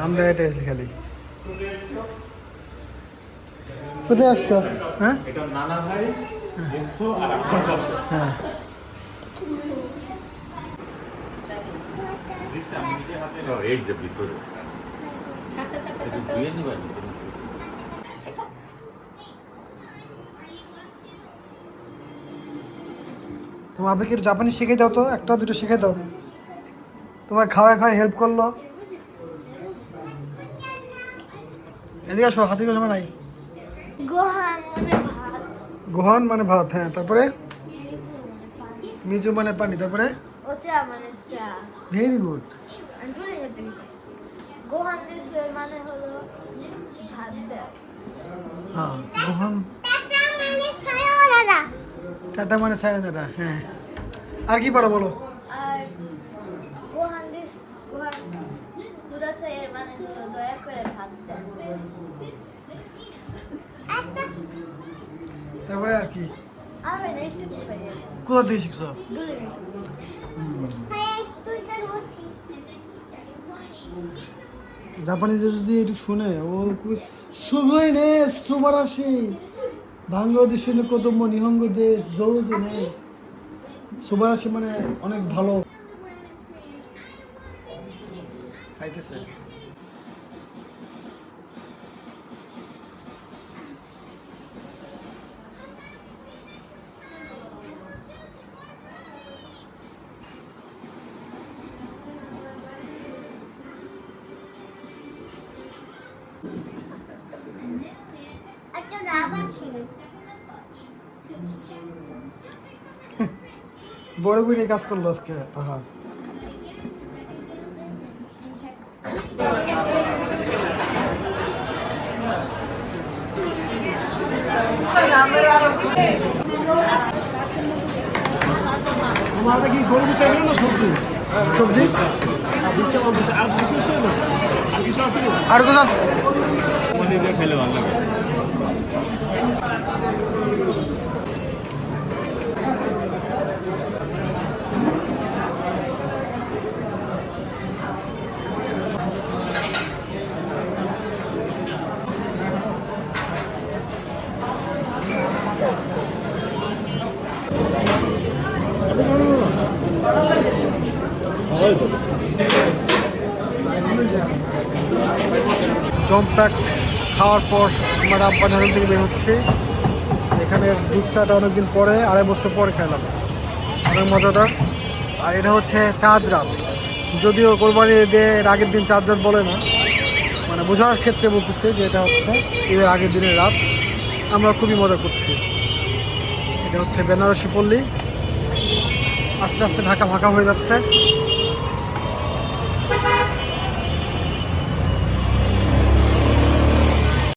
আমরা এটা এসে খালি কোথায় আসছো? হ্যাঁ এটা নানা ভাই আর আপনার পাশে হ্যাঁ এই যে ভিতরে ধুয়ে নিবেন। তোমার আবেকে একটু জাপানি শিখে দাও তো, একটা দুটো শিখে দাও। তোমার খাওয়ায় খাওয়ায় হেল্প করলো। এদিকে আসো, হাতে করে নাই। গোহান মানে ভাত, হ্যাঁ। তারপরে মিজু মানে পানি, তারপরে ভেরি গুড। হ্যাঁ গোহান টাটা মানে সায়নারা, হ্যাঁ। আর কি পারো বলো? তারপরে আর কি? কোথা থেকে শিখছো? জাপানিজে যদি একটু শুনে ও সুবই নে সুবারাশি বাংলাদেশ নে কোদমো নিহঙ্গ দেশ জৌজে নে সুবারাশি মানে অনেক ভালো খাইতেছে। বড় বুড়ি কাজ করলো আজকে। আহা তোমার কি গরু চাই না সবজি? সবজি আর তো খেলে ভালো লাগে। জম্প্যাক খাওয়ার পর আমার আব্বা ঝাড়ন থেকে বের হচ্ছে। এখানে দুধ চাটা অনেকদিন পরে, 2.5 বছর পরে খেলাম, অনেক মজাদার। আর এটা হচ্ছে চাঁদ রাত, যদিও কোরবানি ঈদের আগের দিন চাঁদ রাত বলে না, মানে বোঝার ক্ষেত্রে বলতেছে যে এটা হচ্ছে ঈদের আগের দিনের রাত। আমরা খুবই মজা করছি। এটা হচ্ছে বেনারসি পল্লী, আস্তে আস্তে ঢাকা ফাঁকা হয়ে যাচ্ছে।